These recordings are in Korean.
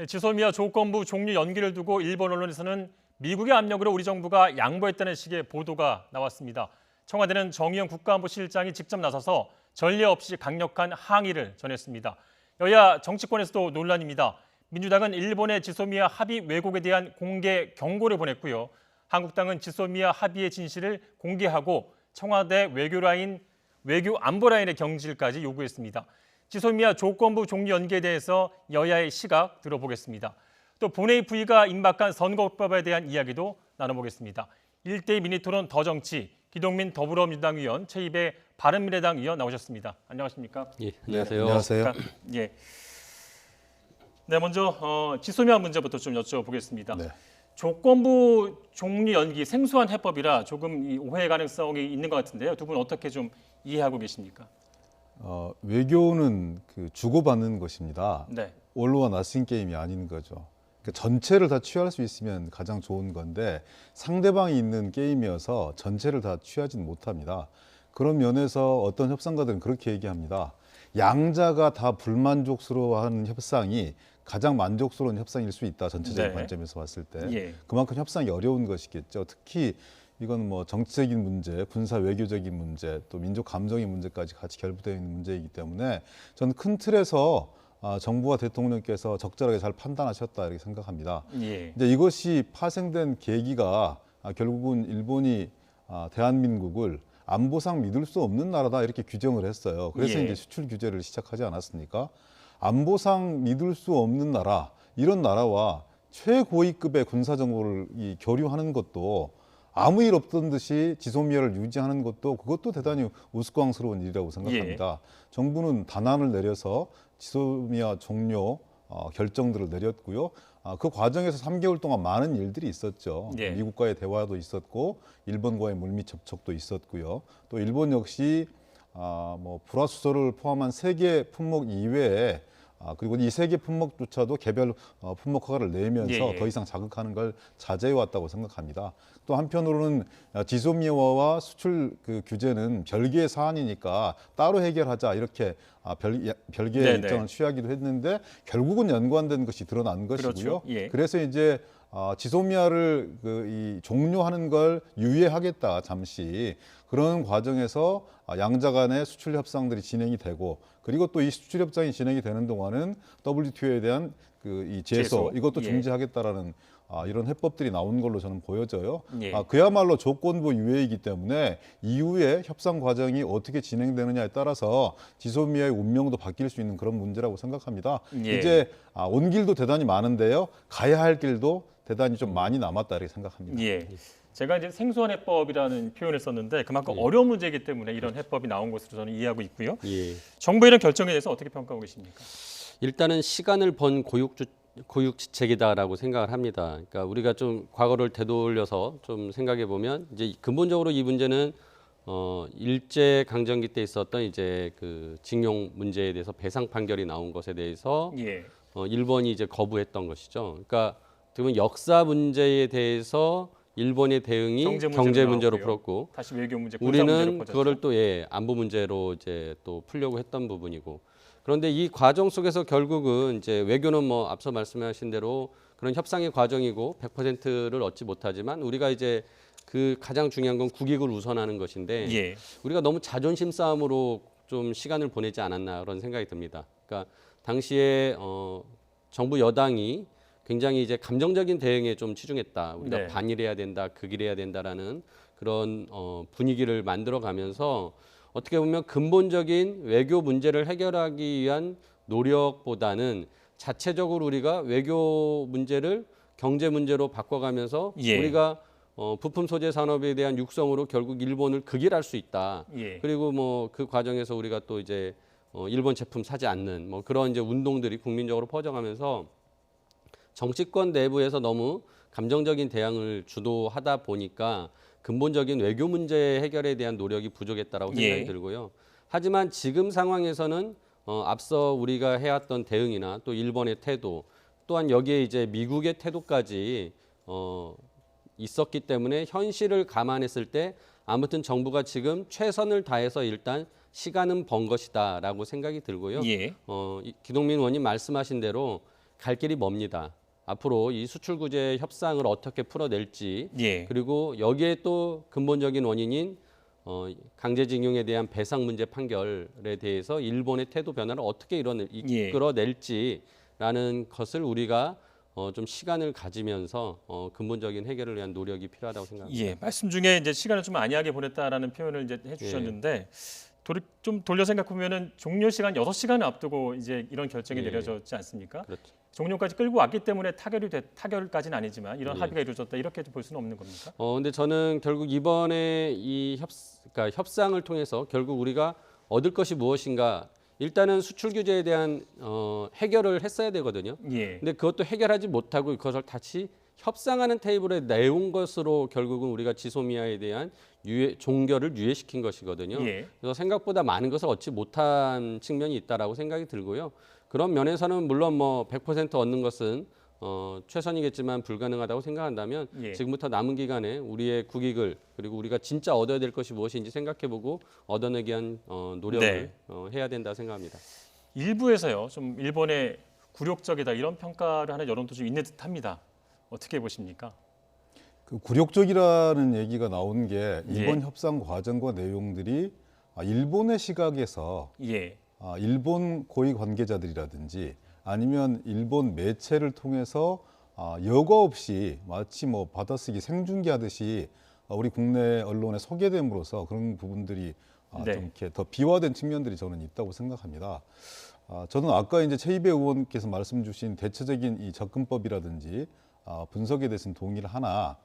지소미아 조건부 종료 연기를 두고 일본 언론에서는 미국의 압력으로 우리 정부가 양보했다는 식의 보도가 나왔습니다. 청와대는 정의용 국가안보실장이 직접 나서서 전례 없이 강력한 항의를 전했습니다. 여야 정치권에서도 논란입니다. 민주당은 일본의 지소미아 합의 왜곡에 대한 공개 경고를 보냈고요. 한국당은 지소미아 합의의 진실을 공개하고 청와대 외교 안보 라인의 경질까지 요구했습니다. 지소미아 조건부 종료 연기에 대해서 여야의 시각 들어보겠습니다. 또 본회의 부의가 임박한 선거법에 대한 이야기도 나눠보겠습니다. 1대1 미니토론 더 정치, 기동민 더불어민주당 의원, 최입의 바른미래당 의원 나오셨습니다. 안녕하십니까? 예, 안녕하세요. 안녕하세요. 예. 네, 먼저 지소미아 문제부터 좀 여쭤보겠습니다. 네. 조건부 종료 연기 생소한 해법이라 조금 오해 가능성이 있는 것 같은데요. 두 분 어떻게 좀 이해하고 계십니까? 외교는 주고받는 것입니다. 네. 올로와 나싱 게임이 아닌 거죠. 그러니까 전체를 다 취할 수 있으면 가장 좋은 건데 상대방이 있는 게임이어서 전체를 다 취하지는 못합니다. 그런 면에서 어떤 협상가들은 그렇게 얘기합니다. 양자가 다 불만족스러워하는 협상이 가장 만족스러운 협상일 수 있다. 전체적인 네. 관점에서 봤을 때. 예. 그만큼 협상이 어려운 것이겠죠. 특히 이건 뭐 정치적인 문제, 군사 외교적인 문제, 또 민족 감정의 문제까지 같이 결부되어 있는 문제이기 때문에 저는 큰 틀에서 정부와 대통령께서 적절하게 잘 판단하셨다 이렇게 생각합니다. 예. 이제 이것이 파생된 계기가 결국은 일본이 대한민국을 안보상 믿을 수 없는 나라다 이렇게 규정을 했어요. 그래서 예. 이제 수출 규제를 시작하지 않았습니까? 안보상 믿을 수 없는 나라, 이런 나라와 최고위급의 군사 정보를 교류하는 것도 아무 일 없던 듯이 지소미아를 유지하는 그것도 대단히 우스꽝스러운 일이라고 생각합니다. 정부는 단안을 내려서 지소미아 종료 결정들을 내렸고요. 그 과정에서 3개월 동안 많은 일들이 있었죠. 예. 미국과의 대화도 있었고 일본과의 물밑 접촉도 있었고요. 또 일본 역시 뭐 불화수소를 포함한 3개 품목 이외에 그리고 이 3개 품목조차도 개별 품목 허가를 내면서 예. 더 이상 자극하는 걸 자제해 왔다고 생각합니다. 또 한편으로는 지소미아와 수출 규제는 별개의 사안이니까 따로 해결하자 이렇게 별개의 네네. 입장을 취하기도 했는데 결국은 연관된 것이 드러난 것이고요. 그렇죠. 예. 그래서 이제 지소미아를 이 종료하는 걸 유예하겠다 잠시 그런 과정에서 양자 간의 수출 협상들이 진행이 되고 그리고 또 이 수출 협상이 진행이 되는 동안은 WTO에 대한 이 제소 이것도 예. 중지하겠다라는 이런 해법들이 나온 걸로 저는 보여져요. 예. 그야말로 조건부 유예이기 때문에 이후에 협상 과정이 어떻게 진행되느냐에 따라서 지소미아의 운명도 바뀔 수 있는 그런 문제라고 생각합니다. 예. 이제 온 길도 대단히 많은데요. 가야 할 길도 대단히 좀 많이 남았다 이렇게 생각합니다. 예. 제가 이제 생소한 해법이라는 표현을 썼는데 그만큼 예. 어려운 문제이기 때문에 이런 해법이 나온 것으로 저는 이해하고 있고요. 예. 정부의 이런 결정에 대해서 어떻게 평가하고 계십니까? 일단은 시간을 번 고육지책이다라고 생각을 합니다. 그러니까 우리가 좀 과거를 되돌려서 좀 생각해 보면 이제 근본적으로 이 문제는 일제 강점기 때 있었던 이제 그 징용 문제에 대해서 배상 판결이 나온 것에 대해서 예. 일본이 이제 거부했던 것이죠. 그러니까 어떻게 보면 역사 문제에 대해서 일본의 대응이 경제 문제로 나오고요. 풀었고 다시 외교 문제, 군사 문제로 우리는 퍼졌죠. 그거를 또 안보 문제로 이제 또 풀려고 했던 부분이고 그런데 이 과정 속에서 결국은 이제 외교는 뭐 앞서 말씀하신 대로 그런 협상의 과정이고 100%를 얻지 못하지만 우리가 이제 그 가장 중요한 건 국익을 우선하는 것인데 예. 우리가 너무 자존심 싸움으로 좀 시간을 보내지 않았나 그런 생각이 듭니다. 그러니까 당시에 정부 여당이 굉장히 이제 감정적인 대응에 좀 치중했다. 우리가 네. 반일해야 된다, 극일해야 된다라는 그런 분위기를 만들어가면서 어떻게 보면 근본적인 외교 문제를 해결하기 위한 노력보다는 자체적으로 우리가 외교 문제를 경제 문제로 바꿔가면서 예. 우리가 부품 소재 산업에 대한 육성으로 결국 일본을 극일할 수 있다. 예. 그리고 뭐 그 과정에서 우리가 또 이제 일본 제품 사지 않는 뭐 그런 이제 운동들이 국민적으로 퍼져가면서 정치권 내부에서 너무 감정적인 대응을 주도하다 보니까 근본적인 외교 문제 해결에 대한 노력이 부족했다라고 생각이 예. 들고요. 하지만 지금 상황에서는 앞서 우리가 해왔던 대응이나 또 일본의 태도 또한 여기에 이제 미국의 태도까지 있었기 때문에 현실을 감안했을 때 아무튼 정부가 지금 최선을 다해서 일단 시간은 번 것이다라고 생각이 들고요. 예. 기동민 의원님 말씀하신 대로 갈 길이 멉니다. 앞으로 이 수출 규제 협상을 어떻게 풀어낼지 예. 그리고 여기에 또 근본적인 원인인 강제징용에 대한 배상 문제 판결에 대해서 일본의 태도 변화를 어떻게 이끌어낼지라는 것을 우리가 좀 시간을 가지면서 근본적인 해결을 위한 노력이 필요하다고 생각합니다. 예. 말씀 중에 이제 시간을 좀 안이하게 보냈다라는 표현을 이제 해주셨는데 좀 돌려 생각해 보면은 종료 시간 6시간을 앞두고 이제 이런 결정이 예. 내려졌지 않습니까? 그렇죠. 종료까지 끌고 왔기 때문에 타결까지는 아니지만 이런 예. 합의가 이루어졌다 이렇게 볼 수는 없는 겁니까? 근데 저는 결국 이번에 이 그러니까 협상을 통해서 결국 우리가 얻을 것이 무엇인가 일단은 수출 규제에 대한 해결을 했어야 되거든요. 예. 근데 그것도 해결하지 못하고 그것을 다시 협상하는 테이블에 내온 것으로 결국은 우리가 지소미아에 대한 종결을 유예시킨 것이거든요. 예. 그래서 생각보다 많은 것을 얻지 못한 측면이 있다라고 생각이 들고요. 그런 면에서는 물론 뭐 100% 얻는 것은 최선이겠지만 불가능하다고 생각한다면 예. 지금부터 남은 기간에 우리의 국익을 그리고 우리가 진짜 얻어야 될 것이 무엇인지 생각해보고 얻어내기 위한 노력을 해야 된다 생각합니다. 일부에서요, 좀 일본의 굴욕적이다 이런 평가를 하는 여론도 좀 있는 듯합니다. 어떻게 보십니까? 그 굴욕적이라는 얘기가 나온 게 이번 예. 협상 과정과 내용들이 일본의 시각에서 예. 일본 고위 관계자들이라든지 아니면 일본 매체를 통해서 여과 없이 마치 뭐 받아쓰기 생중계하듯이 우리 국내 언론에 소개됨으로써 그런 부분들이 네. 좀 이렇게 더 비화된 측면들이 저는 있다고 생각합니다. 저는 아까 이제 최이배 의원께서 말씀 주신 대체적인 이 접근법이라든지 분석에 대해서는 동의를 하나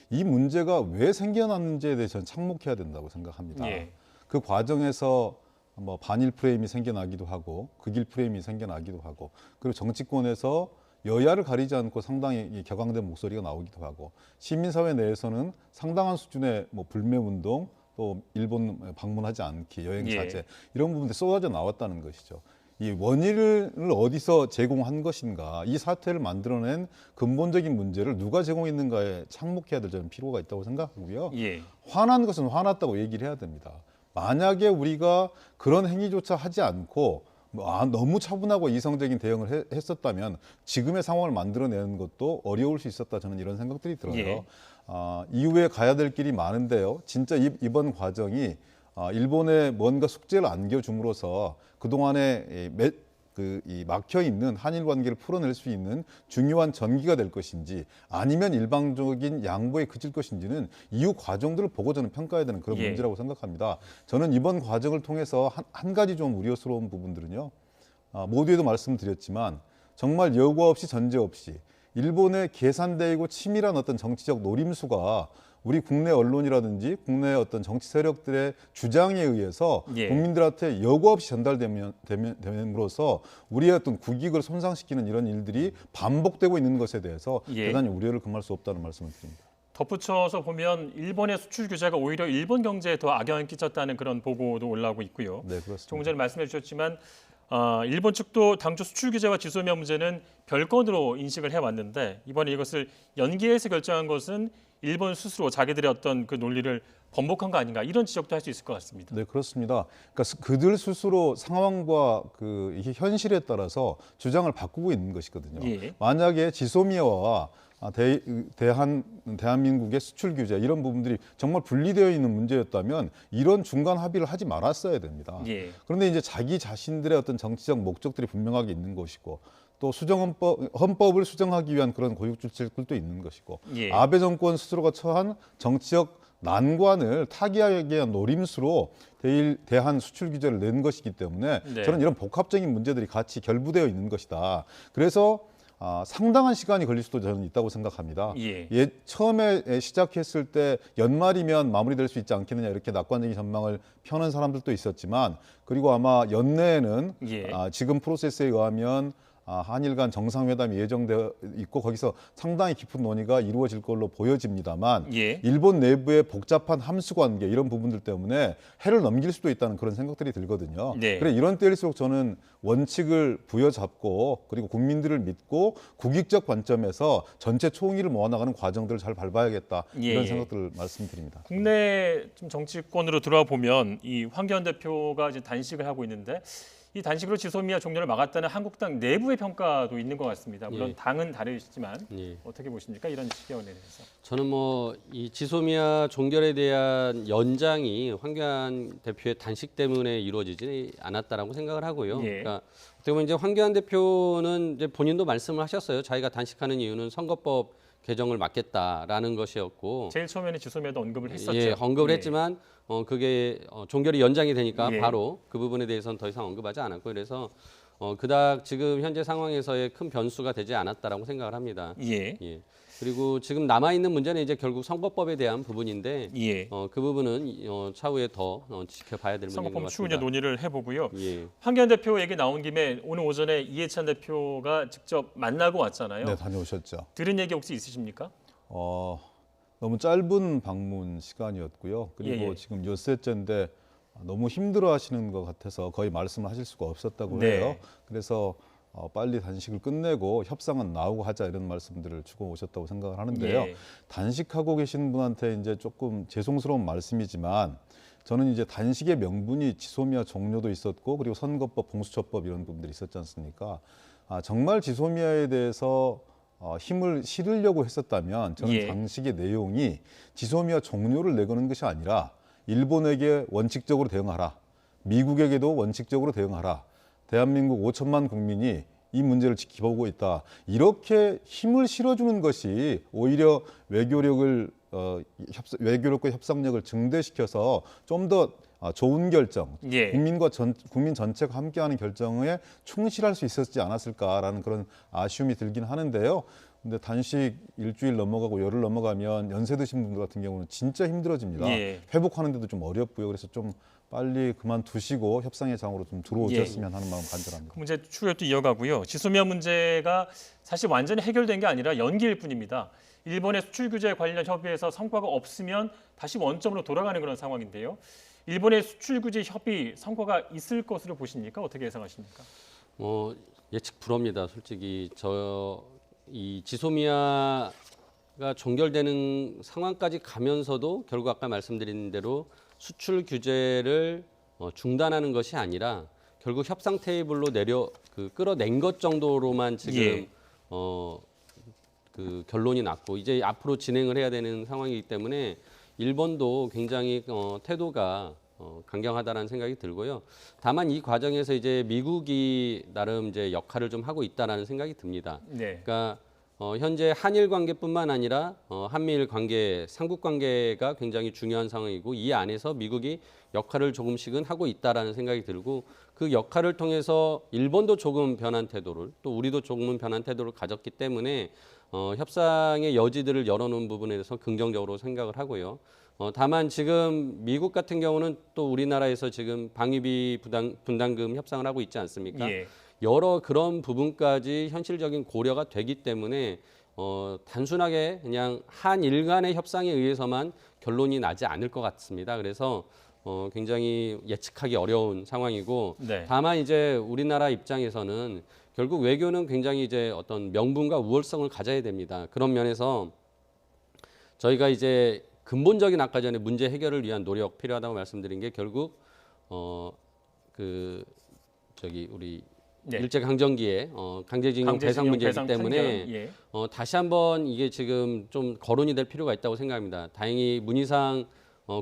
이 문제가 왜 생겨났는지에 대해서 착목해야 된다고 생각합니다. 예. 그 과정에서 뭐 반일 프레임이 생겨나기도 하고 극일 프레임이 생겨나기도 하고 그리고 정치권에서 여야를 가리지 않고 상당히 격앙된 목소리가 나오기도 하고 시민사회 내에서는 상당한 수준의 뭐 불매운동 또 일본 방문하지 않기 여행 자제 이런 부분들이 쏟아져 나왔다는 것이죠. 이 원인을 어디서 제공한 것인가 이 사태를 만들어낸 근본적인 문제를 누가 제공했는가에 착목해야 될 저는 필요가 있다고 생각하고요. 예. 화난 것은 화났다고 얘기를 해야 됩니다. 만약에 우리가 그런 행위조차 하지 않고 너무 차분하고 이성적인 대응을 했었다면 지금의 상황을 만들어내는 것도 어려울 수 있었다 저는 이런 생각들이 들어요. 예. 이후에 가야 될 길이 많은데요. 진짜 이번 과정이 일본에 뭔가 숙제를 안겨줌으로써 그동안에 이 막혀 있는 한일 관계를 풀어낼 수 있는 중요한 전기가 될 것인지 아니면 일방적인 양보에 그칠 것인지는 이후 과정들을 보고 저는 평가해야 되는 그런 예. 문제라고 생각합니다. 저는 이번 과정을 통해서 한 가지 좀 우려스러운 부분들은요. 모두에도 말씀드렸지만 정말 여과 없이 전제 없이 일본의 계산되고 치밀한 어떤 정치적 노림수가 우리 국내 언론이라든지 국내 어떤 정치 세력들의 주장에 의해서 예. 국민들한테 여과 없이 전달됨으로써 우리의 어떤 국익을 손상시키는 이런 일들이 반복되고 있는 것에 대해서 대단히 우려를 금할 수 없다는 말씀을 드립니다. 덧붙여서 보면 일본의 수출 규제가 오히려 일본 경제에 더 악영향을 끼쳤다는 그런 보고도 올라오고 있고요. 네, 그렇습니다. 조금 전에 말씀해 주셨지만 일본 측도 당초 수출 규제와 지소미아 문제는 별건으로 인식을 해왔는데 이번에 이것을 연기해서 결정한 것은 일본 스스로 자기들의 어떤 그 논리를 번복한 거 아닌가 이런 지적도 할 수 있을 것 같습니다. 네, 그렇습니다. 그러니까 그들 스스로 상황과 이게 현실에 따라서 주장을 바꾸고 있는 것이거든요. 예. 만약에 지소미아와 대한민국의 수출 규제 이런 부분들이 정말 분리되어 있는 문제였다면 이런 중간 합의를 하지 말았어야 됩니다. 예. 그런데 이제 자기 자신들의 어떤 정치적 목적들이 분명하게 있는 것이고 또 헌법을 수정하기 위한 그런 고육주책들도 있는 것이고 예. 아베 정권 스스로가 처한 정치적 난관을 타개하기 위한 노림수로 대한 수출 규제를 낸 것이기 때문에 네. 저는 이런 복합적인 문제들이 같이 결부되어 있는 것이다. 그래서 상당한 시간이 걸릴 수도 저는 있다고 생각합니다. 처음에 시작했을 때 연말이면 마무리될 수 있지 않겠느냐 이렇게 낙관적인 전망을 펴는 사람들도 있었지만 그리고 아마 연내에는 지금 프로세스에 의하면 한일 간 정상회담이 예정되어 있고 거기서 상당히 깊은 논의가 이루어질 걸로 보여집니다만 일본 내부의 복잡한 함수관계 이런 부분들 때문에 해를 넘길 수도 있다는 그런 생각들이 들거든요. 그래 이런 때일수록 저는 원칙을 부여잡고 그리고 국민들을 믿고 국익적 관점에서 전체 총의를 모아나가는 과정들을 잘 밟아야겠다 이런 생각들을 말씀드립니다. 국내 좀 정치권으로 들어와 보면 이 황교안 대표가 이제 단식을 하고 있는데 이 단식으로 지소미아 종료를 막았다는 한국당 내부의 평가도 있는 것 같습니다. 물론 예. 당은 다르시지만 예. 어떻게 보십니까? 이런 시경에 대해서. 저는 뭐 이 지소미아 종결에 대한 연장이 황교안 대표의 단식 때문에 이루어지지 않았다라고 생각을 하고요. 예. 그러니까 어떻게 보면 이제 황교안 대표는 이제 본인도 말씀을 하셨어요. 자기가 단식하는 이유는 선거법 개정을 막겠다라는 것이었고, 제일 처음에는 지소미아도 언급을 했었죠. 예, 언급을 예. 했지만 그게 종결이 연장이 되니까 예. 바로 그 부분에 대해서는 더 이상 언급하지 않았고, 그래서 그닥 지금 현재 상황에서의 큰 변수가 되지 않았다라고 생각을 합니다. 예. 예. 그리고 지금 남아 있는 문제는 이제 결국 선거법에 대한 부분인데, 예. 그 부분은 차후에 더 지켜봐야 될 문제인 것 선거법 추후 이제 같습니다. 논의를 해보고요. 예. 황교안 대표 얘기 나온 김에 오늘 오전에 이해찬 대표가 직접 만나고 왔잖아요. 네, 다녀오셨죠. 들은 얘기 혹시 있으십니까? 너무 짧은 방문 시간이었고요. 그리고 예, 예. 지금 엿새째인데 너무 힘들어하시는 것 같아서 거의 말씀을 하실 수가 없었다고 네. 해요. 그래서 빨리 단식을 끝내고 협상은 나오고 하자 이런 말씀들을 주고 오셨다고 생각을 하는데요. 예. 단식하고 계신 분한테 이제 조금 죄송스러운 말씀이지만 저는 이제 단식의 명분이 지소미아 종료도 있었고 그리고 선거법, 공수처법 이런 부분들이 있었지 않습니까? 정말 지소미아에 대해서 힘을 실으려고 했었다면 저는 예. 단식의 내용이 지소미아 종료를 내거는 것이 아니라 일본에게 원칙적으로 대응하라. 미국에게도 원칙적으로 대응하라. 대한민국 5천만 국민이 이 문제를 지켜보고 있다. 이렇게 힘을 실어주는 것이 오히려 외교력과 협상력을 증대시켜서 좀 더 좋은 결정, 예. 국민 전체가 함께하는 결정에 충실할 수 있었지 않았을까라는 그런 아쉬움이 들긴 하는데요. 근데 단식 일주일 넘어가고 열흘 넘어가면 연세 드신 분들 같은 경우는 진짜 힘들어집니다. 예. 회복하는데도 좀 어렵고요. 그래서 좀 빨리 그만두시고 협상의 장으로 좀 들어오셨으면 하는 마음 간절합니다. 그 문제 추후에 또 이어가고요. 지소미아 문제가 사실 완전히 해결된 게 아니라 연기일 뿐입니다. 일본의 수출 규제 관련 협의에서 성과가 없으면 다시 원점으로 돌아가는 그런 상황인데요. 일본의 수출 규제 협의 성과가 있을 것으로 보십니까? 어떻게 예상하십니까? 예측 불허입니다. 솔직히 이 지소미아가 종결되는 상황까지 가면서도 결국 아까 말씀드린 대로 수출 규제를 중단하는 것이 아니라 결국 협상 테이블로 끌어낸 것 정도로만 지금 예. 그 결론이 났고 이제 앞으로 진행을 해야 되는 상황이기 때문에 일본도 굉장히 태도가 강경하다라는 생각이 들고요. 다만 이 과정에서 이제 미국이 나름 이제 역할을 좀 하고 있다라는 생각이 듭니다. 네. 그러니까 현재 한일 관계뿐만 아니라 한미일 관계, 삼국 관계가 굉장히 중요한 상황이고 이 안에서 미국이 역할을 조금씩은 하고 있다라는 생각이 들고 그 역할을 통해서 일본도 조금 변한 태도를 또 우리도 조금은 변한 태도를 가졌기 때문에 협상의 여지들을 열어놓은 부분에 대해서 긍정적으로 생각을 하고요. 다만 지금 미국 같은 경우는 또 우리나라에서 지금 방위비 분담금 협상을 하고 있지 않습니까? 예. 여러 그런 부분까지 현실적인 고려가 되기 때문에 단순하게 그냥 한일 간의 협상에 의해서만 결론이 나지 않을 것 같습니다. 그래서 굉장히 예측하기 어려운 상황이고 네. 다만 이제 우리나라 입장에서는 결국 외교는 굉장히 이제 어떤 명분과 우월성을 가져야 됩니다. 그런 면에서 저희가 이제 근본적인 아까 전에 문제 해결을 위한 노력 필요하다고 말씀드린 게 결국 우리 네. 일제 강점기에 강제징용 배상 문제이기 때문에 판결. 예. 다시 한번 이게 지금 좀 거론이 될 필요가 있다고 생각합니다. 다행히 문희상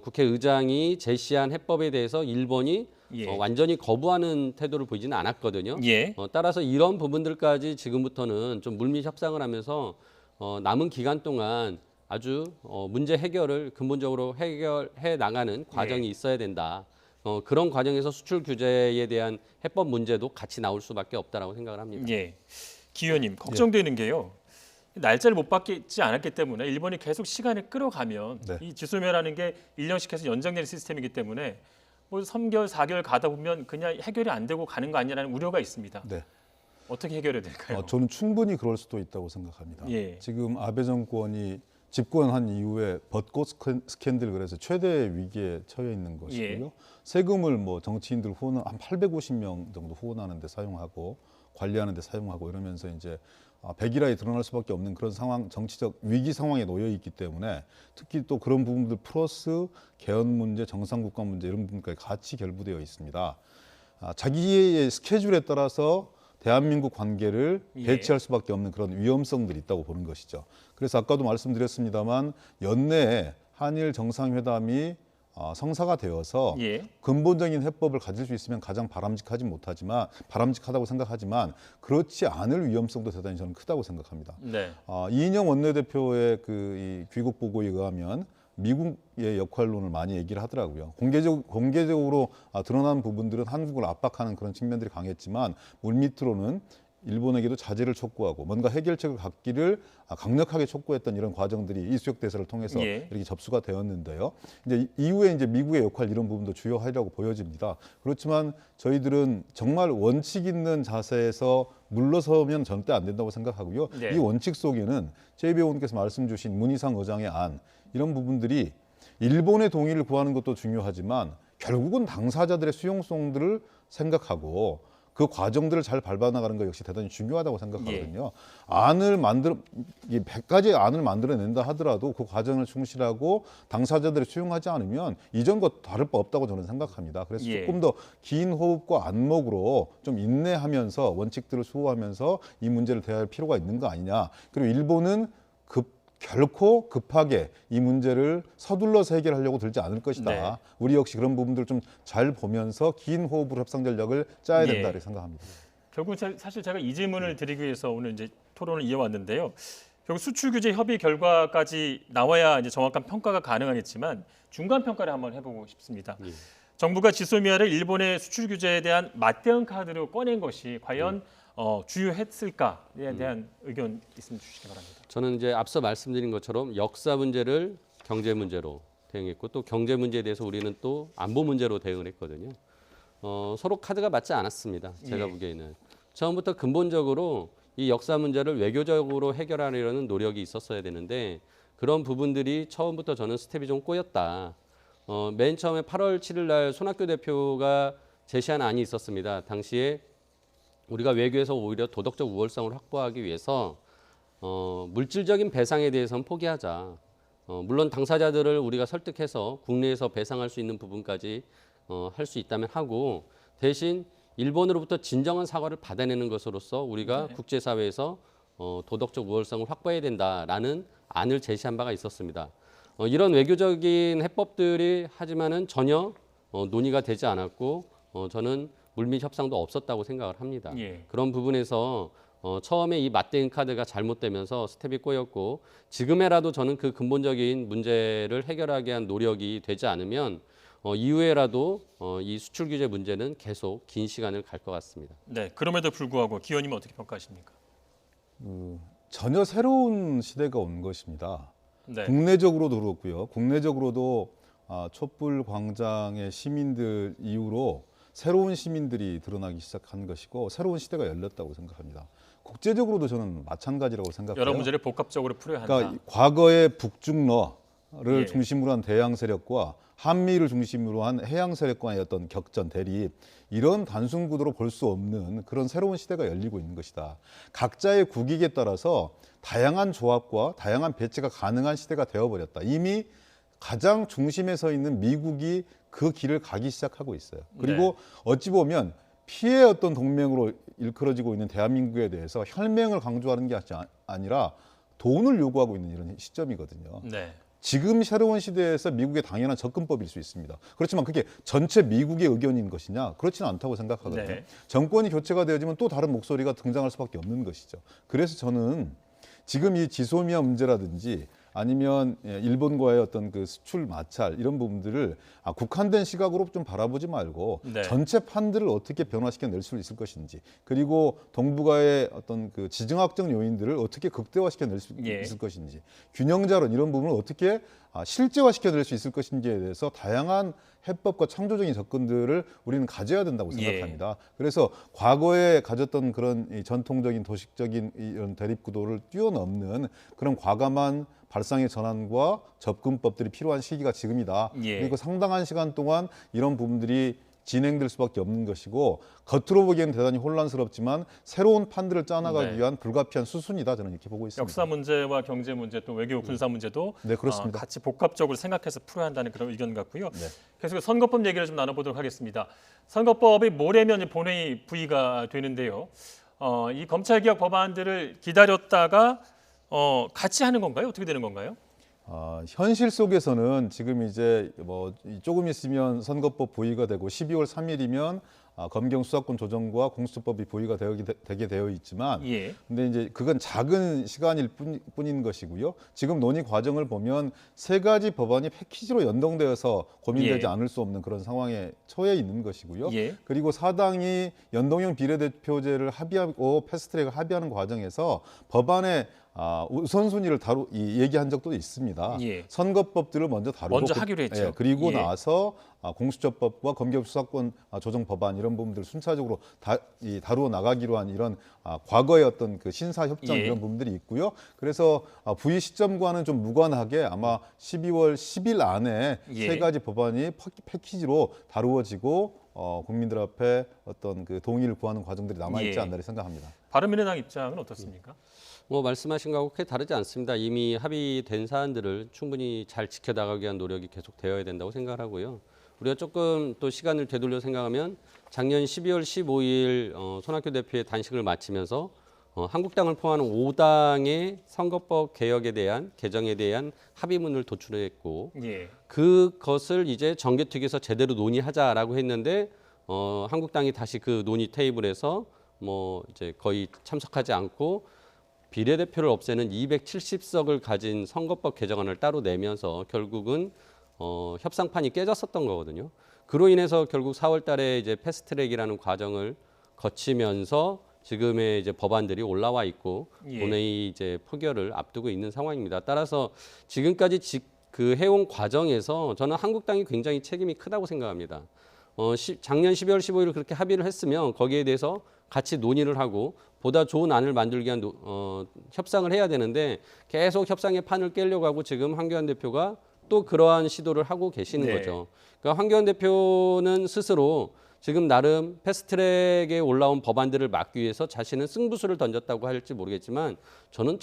국회의장이 제시한 해법에 대해서 일본이 예. 완전히 거부하는 태도를 보이지는 않았거든요. 예. 따라서 이런 부분들까지 지금부터는 좀 물밑 협상을 하면서 남은 기간 동안 아주 문제 해결을 근본적으로 해결해 나가는 과정이 있어야 된다. 그런 과정에서 수출 규제에 대한 해법 문제도 같이 나올 수밖에 없다라고 생각을 합니다. 예. 기 의원님 걱정되는 게요. 날짜를 못 받지 않았기 때문에 일본이 계속 시간을 끌어가면 네. 이 지소미아라는 게 1년씩 해서 연장되는 시스템이기 때문에 뭐 3개월, 4개월 가다 보면 그냥 해결이 안 되고 가는 거 아니냐는 우려가 있습니다. 네. 어떻게 해결해야 될까요? 저는 충분히 그럴 수도 있다고 생각합니다. 예. 지금 아베 정권이 집권한 이후에 벚꽃 스캔들 그래서 최대 위기에 처해 있는 것이고요. 예. 세금을 뭐 정치인들 후원 한 850명 정도 후원하는 데 사용하고 관리하는 데 사용하고 이러면서 이제 백일화에 드러날 수밖에 없는 그런 상황, 정치적 위기 상황에 놓여 있기 때문에 특히 또 그런 부분들 플러스 개헌 문제, 정상국가 문제 이런 부분까지 같이 결부되어 있습니다. 자기의 스케줄에 따라서 대한민국 관계를 예. 배치할 수밖에 없는 그런 위험성들이 있다고 보는 것이죠. 그래서 아까도 말씀드렸습니다만 연내에 한일 정상회담이 성사가 되어서 예. 근본적인 해법을 가질 수 있으면 가장 바람직하다고 생각하지만 그렇지 않을 위험성도 대단히 저는 크다고 생각합니다. 네. 이인영 원내대표의 이 귀국 보고에 의하면 미국의 역할론을 많이 얘기를 하더라고요. 공개적으로 드러난 부분들은 한국을 압박하는 그런 측면들이 강했지만 물밑으로는 일본에게도 자제를 촉구하고 뭔가 해결책을 갖기를 강력하게 촉구했던 이런 과정들이 이수혁 대사를 통해서 예. 이렇게 접수가 되었는데요. 이제 이후에 이제 미국의 역할 이런 부분도 주요하리라고 보여집니다. 그렇지만 저희들은 정말 원칙 있는 자세에서 물러서면 절대 안 된다고 생각하고요. 네. 이 원칙 속에는 최 의원께서 말씀 주신 문희상 의장의 안 이런 부분들이 일본의 동의를 구하는 것도 중요하지만 결국은 당사자들의 수용성들을 생각하고 그 과정들을 잘 밟아나가는 것 역시 대단히 중요하다고 생각하거든요. 안을 만들어 100가지의 안을 만들어낸다 하더라도 그 과정을 충실하고 당사자들이 수용하지 않으면 이전과 다를 바 없다고 저는 생각합니다. 그래서 예. 조금 더 긴 호흡과 안목으로 좀 인내하면서 원칙들을 수호하면서 이 문제를 대할 필요가 있는 거 아니냐. 그리고 일본은 결코 급하게 이 문제를 서둘러서 해결하려고 들지 않을 것이다. 네. 우리 역시 그런 부분들을 좀 잘 보면서 긴 호흡으로 협상 전략을 짜야 예. 된다 이렇게 생각합니다. 결국 사실 제가 이 질문을 드리기 위해서 오늘 이제 토론을 이어왔는데요. 결국 수출 규제 협의 결과까지 나와야 이제 정확한 평가가 가능하겠지만 중간 평가를 한번 해보고 싶습니다. 예. 정부가 지소미아를 일본의 수출 규제에 대한 맞대응 카드로 꺼낸 것이 과연 주요했을까에 대한 의견 있으면 주시기 바랍니다. 저는 이제 앞서 말씀드린 것처럼 역사 문제를 경제 문제로 대응했고 또 경제 문제에 대해서 우리는 또 안보 문제로 대응을 했거든요. 서로 카드가 맞지 않았습니다. 제가 예. 보기에는 처음부터 근본적으로 이 역사 문제를 외교적으로 해결하려는 노력이 있었어야 되는데 그런 부분들이 처음부터 저는 스텝이 좀 꼬였다. 맨 처음에 8월 7일 날 손학규 대표가 제시한 안이 있었습니다. 당시에 우리가 외교에서 오히려 도덕적 우월성을 확보하기 위해서 물질적인 배상에 대해서는 포기하자. 물론 당사자들을 우리가 설득해서 국내에서 배상할 수 있는 부분까지 할 수 있다면 하고 대신 일본으로부터 진정한 사과를 받아내는 것으로서 우리가 국제사회에서 도덕적 우월성을 확보해야 된다라는 안을 제시한 바가 있었습니다. 이런 외교적인 해법들이 하지만은 전혀 논의가 되지 않았고 저는 물밑 협상도 없었다고 생각을 합니다. 예. 그런 부분에서 처음에 이 맞대응 카드가 잘못되면서 스텝이 꼬였고 지금에라도 저는 그 근본적인 문제를 해결하기 위한 노력이 되지 않으면 이후에라도 이 수출 규제 문제는 계속 긴 시간을 갈 것 같습니다. 네, 그럼에도 불구하고 기 의원님은 어떻게 평가하십니까? 전혀 새로운 시대가 온 것입니다. 네. 국내적으로도 그렇고요. 국내적으로도 촛불 광장의 시민들 이후로 새로운 시민들이 드러나기 시작한 것이고 새로운 시대가 열렸다고 생각합니다. 국제적으로도 저는 마찬가지라고 생각해요. 여러 문제를 복합적으로 풀어야 한다. 그러니까 과거의 북중러를 예. 중심으로 한 대양 세력과 한미를 중심으로 한 해양 세력과의 어떤 격전, 대립 이런 단순 구도로 볼 수 없는 그런 새로운 시대가 열리고 있는 것이다. 각자의 국익에 따라서 다양한 조합과 다양한 배치가 가능한 시대가 되어버렸다. 이미 가장 중심에 서 있는 미국이 그 길을 가기 시작하고 있어요. 그리고 어찌 보면 피해 어떤 동맹으로 일컬어지고 있는 대한민국에 대해서 혈맹을 강조하는 게 아니라 돈을 요구하고 있는 이런 시점이거든요. 네. 지금 새로운 시대에서 미국의 당연한 접근법일 수 있습니다. 그렇지만 그게 전체 미국의 의견인 것이냐? 그렇지는 않다고 생각하거든요. 네. 정권이 교체가 되어지면 또 다른 목소리가 등장할 수밖에 없는 것이죠. 그래서 저는 지금 이 지소미아 문제라든지 아니면 일본과의 어떤 그 수출 마찰 이런 부분들을 국한된 시각으로 좀 바라보지 말고 네. 전체 판들을 어떻게 변화시켜 낼 수 있을 것인지 그리고 동북아의 어떤 그 지정학적 요인들을 어떻게 극대화시켜 낼 수 예. 있을 것인지 균형자론 이런 부분을 어떻게 실제화시켜 낼 수 있을 것인지에 대해서 다양한 해법과 창조적인 접근들을 우리는 가져야 된다고 생각합니다. 그래서 과거에 가졌던 그런 이 전통적인 도식적인 이런 대립 구도를 뛰어넘는 그런 과감한 발상의 전환과 접근법들이 필요한 시기가 지금이다. 예. 그리고 상당한 시간 동안 이런 부분들이 진행될 수밖에 없는 것이고 겉으로 보기에는 대단히 혼란스럽지만 새로운 판들을 짜나가기 네. 위한 불가피한 수순이다 저는 이렇게 보고 있습니다. 역사 문제와 경제 문제 또 외교 군사 문제도 네, 그렇습니다. 같이 복합적으로 생각해서 풀어야 한다는 그런 의견 같고요. 네. 계속 선거법 얘기를 좀 나눠보도록 하겠습니다. 선거법이 모레면 이제 본회의 부의가 되는데요. 이 검찰개혁 법안들을 기다렸다가 같이 하는 건가요? 어떻게 되는 건가요? 현실 속에서는 지금 이제 뭐 조금 있으면 선거법 부의가 되고 12월 3일이면 검경 수사권 조정과 공수처법이 부의가 되게 되어 있지만 예. 근데 이제 그건 작은 시간일 뿐인 것이고요. 지금 논의 과정을 보면 세 가지 법안이 패키지로 연동되어서 고민되지 예. 않을 수 없는 그런 상황에 처해 있는 것이고요. 예. 그리고 사당이 연동형 비례대표제를 합의하고 패스트트랙을 합의하는 과정에서 법안의 우선순위를 얘기한 적도 있습니다. 예. 선거법들을 먼저 다루고 먼저 하기로 했죠. 그리고 예. 나서 공수처법과 검경수사권 조정 법안 이런 부분들을 순차적으로 다루어 나가기로 한 이런 과거의 어떤 그 신사 협정 예. 이런 부분들이 있고요. 그래서 부의 시점과는 좀 무관하게 아마 12월 10일 안에 예. 세 가지 법안이 패키지로 다루어지고 국민들 앞에 어떤 그 동의를 구하는 과정들이 남아 있지 예. 않나 생각합니다. 바른미래당 입장은 어떻습니까? 뭐 말씀하신 거하고 크게 다르지 않습니다. 이미 합의된 사안들을 충분히 잘 지켜나가기 위한 노력이 계속 되어야 된다고 생각하고요. 우리가 조금 또 시간을 되돌려 생각하면 작년 12월 15일 손학규 대표의 단식을 마치면서 한국당을 포함하는 5당의 선거법 개혁에 대한 개정에 대한 합의문을 도출했고 예. 그것을 이제 정개특위에서 제대로 논의하자라고 했는데 한국당이 다시 그 논의 테이블에서 뭐 이제 거의 참석하지 않고 비례대표를 없애는 270석을 가진 선거법 개정안을 따로 내면서 결국은 협상판이 깨졌었던 거거든요. 그로 인해서 결국 4월 달에 이제 패스트트랙이라는 과정을 거치면서 지금의 이제 법안들이 올라와 있고 예. 본회의 이제 표결을 앞두고 있는 상황입니다. 따라서 지금까지 그 해온 과정에서 저는 한국당이 굉장히 책임이 크다고 생각합니다. 작년 12월 15일 그렇게 합의를 했으면 거기에 대해서 같이 논의를 하고 보다 좋은 안을 만들기 위한 협상을 해야 되는데 계속 협상의 판을 깨려고 하고 지금 황교안 대표가 또 그러한 시도를 하고 계시는 네. 거죠. 그러니까 황교안 대표는 스스로 지금 나름 패스트트랙에 올라온 법안들을 막기 위해서 자신은 승부수를 던졌다고 할지 모르겠지만 저는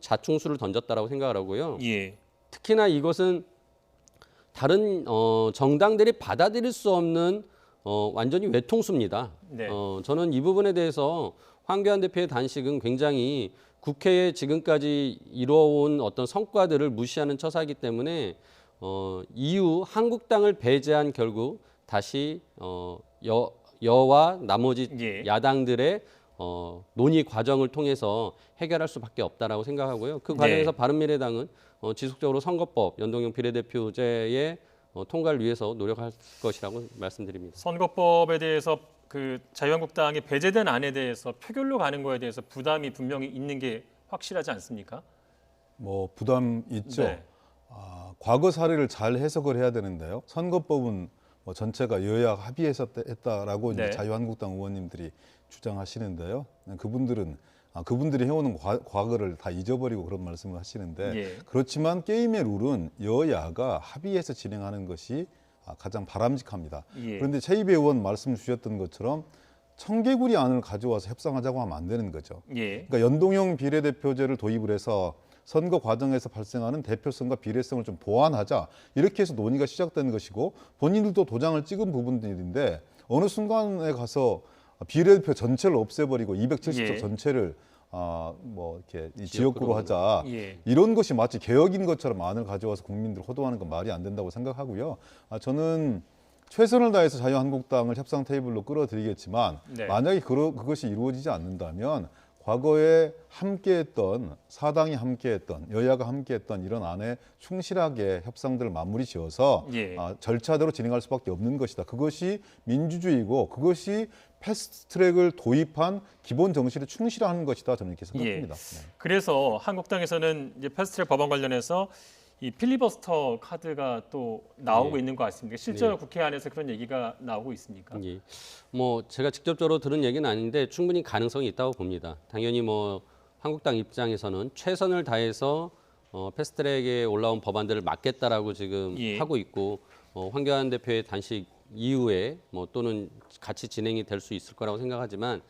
자충수를 던졌다라고 생각을 하고요. 예. 특히나 이것은 다른 정당들이 받아들일 수 없는 완전히 외통수입니다. 네. 저는 이 부분에 대해서 황교안 대표의 단식은 굉장히 국회에 지금까지 이루어온 어떤 성과들을 무시하는 처사이기 때문에 이후 한국당을 배제한 결국 다시 여와 나머지 예. 야당들의 논의 과정을 통해서 해결할 수밖에 없다라고 생각하고요. 그 과정에서 네. 바른미래당은 지속적으로 선거법 연동형 비례대표제의 통과를 위해서 노력할 것이라고 말씀드립니다. 선거법에 대해서 그 자유한국당이 배제된 안에 대해서 표결로 가는 거에 대해서 부담이 분명히 있는 게 확실하지 않습니까? 뭐 부담 있죠. 네. 과거 사례를 잘 해석을 해야 되는데요. 선거법은 뭐 전체가 여야 합의해서 했다라고 네. 이제 자유한국당 의원님들이 주장하시는데요. 그분들이 해오는 과거를 다 잊어버리고 그런 말씀을 하시는데 예. 그렇지만 게임의 룰은 여야가 합의해서 진행하는 것이 가장 바람직합니다. 예. 그런데 최이배 의원 말씀 주셨던 것처럼 청개구리 안을 가져와서 협상하자고 하면 안 되는 거죠. 예. 그러니까 연동형 비례대표제를 도입을 해서 선거 과정에서 발생하는 대표성과 비례성을 좀 보완하자 이렇게 해서 논의가 시작된 것이고 본인들도 도장을 찍은 부분들인데 어느 순간에 가서 비례대표 전체를 없애버리고 270석 예. 전체를 뭐 이렇게 지역구로 하자 예. 이런 것이 마치 개혁인 것처럼 안을 가져와서 국민들 호도하는 건 말이 안 된다고 생각하고요. 저는 최선을 다해서 자유한국당을 협상 테이블로 끌어들이겠지만 네. 만약에 그것이 이루어지지 않는다면 과거에 함께했던 사당이 함께했던 여야가 함께했던 이런 안에 충실하게 협상들을 마무리 지어서 예. 절차대로 진행할 수밖에 없는 것이다. 그것이 민주주의고 그것이 패스트트랙을 도입한 기본 정신에 충실하는 것이다. 저는 이렇게 생각합니다. 네. 그래서 한국당에서는 이제 패스트트랙 법안 관련해서 이 필리버스터 카드가 또 나오고 있는 것 같습니다. 실제로 국회 안에서 그런 얘기가 나오고 있습니까? 예. 뭐 제가 직접적으로 들은 얘기는 아닌데 충분히 가능성이 있다고 봅니다. 당연히 뭐 한국당 입장에서는 최선을 다해서 패스트트랙에 올라온 법안들을 막겠다라고 지금 예. 하고 있고 황교안 대표의 단식 이후에 뭐 또는 같이 진행이 될 수 있을 거라고 생각하지만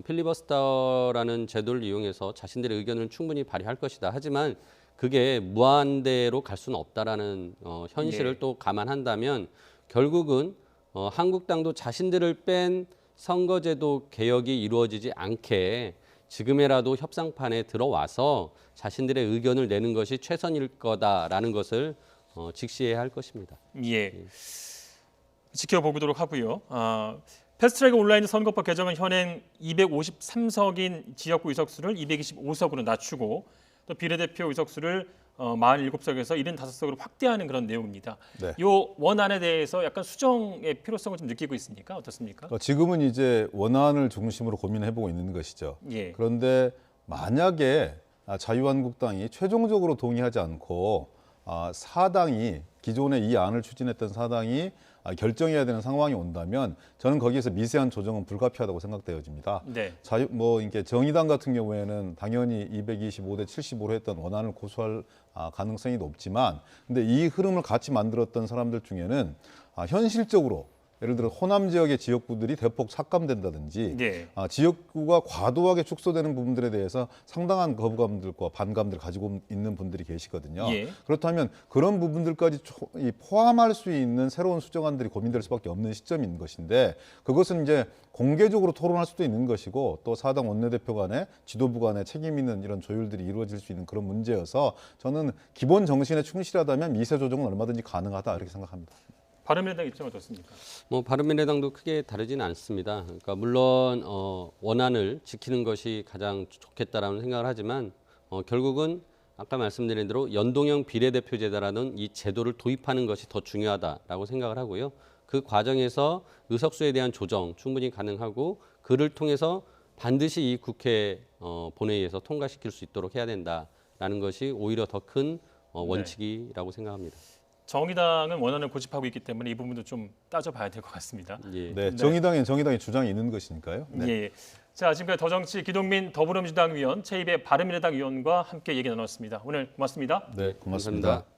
필리버스터라는 제도를 이용해서 자신들의 의견을 충분히 발휘할 것이다. 하지만 그게 무한대로 갈 수는 없다라는 현실을 네. 또 감안한다면 결국은 한국당도 자신들을 뺀 선거제도 개혁이 이루어지지 않게 지금이라도 협상판에 들어와서 자신들의 의견을 내는 것이 최선일 거다라는 것을 직시해야 할 것입니다. 예. 지켜보도록 하고요. 패스트트랙 온라인 선거법 개정은 현행 253석인 지역구 의석수를 225석으로 낮추고 또 비례대표 의석수를 47석에서 75석으로 확대하는 그런 내용입니다. 네. 이 원안에 대해서 약간 수정의 필요성을 좀 느끼고 있습니까? 어떻습니까? 지금은 이제 원안을 중심으로 고민해보고 있는 것이죠. 예. 그런데 만약에 자유한국당이 최종적으로 동의하지 않고 사당이 기존에 이 안을 추진했던 사당이 결정해야 되는 상황이 온다면 저는 거기에서 미세한 조정은 불가피하다고 생각되어집니다. 네. 이렇게 정의당 같은 경우에는 당연히 225대 75로 했던 원안을 고수할 가능성이 높지만, 근데 이 흐름을 같이 만들었던 사람들 중에는 현실적으로 예를 들어 호남 지역의 지역구들이 대폭 삭감된다든지 네. 지역구가 과도하게 축소되는 부분들에 대해서 상당한 거부감들과 반감들을 가지고 있는 분들이 계시거든요. 예. 그렇다면 그런 부분들까지 포함할 수 있는 새로운 수정안들이 고민될 수밖에 없는 시점인 것인데, 그것은 이제 공개적으로 토론할 수도 있는 것이고 또 사당 원내대표 간에 지도부 간에 책임 있는 이런 조율들이 이루어질 수 있는 그런 문제여서 저는 기본 정신에 충실하다면 미세 조정은 얼마든지 가능하다 이렇게 생각합니다. 바른미래당 입장은 어떻습니까? 뭐 바른미래당도 크게 다르지는 않습니다. 그러니까 물론 원안을 지키는 것이 가장 좋겠다라는 생각을 하지만 결국은 아까 말씀드린 대로 연동형 비례대표제라는 이 제도를 도입하는 것이 더 중요하다라고 생각을 하고요. 그 과정에서 의석수에 대한 조정 충분히 가능하고 그를 통해서 반드시 이 국회 본회의에서 통과시킬 수 있도록 해야 된다라는 것이 오히려 더 큰 원칙이라고 생각합니다. 정의당은 원안을 고집하고 있기 때문에 이 부분도 좀 따져봐야 될 것 같습니다. 예. 네, 정의당의 주장이 있는 것이니까요. 네. 예. 자, 지금까지 더정치 기동민 더불어민주당 위원, 최입의 바른미래당 위원과 함께 얘기 나눴습니다. 오늘 고맙습니다. 네, 고맙습니다. 감사합니다.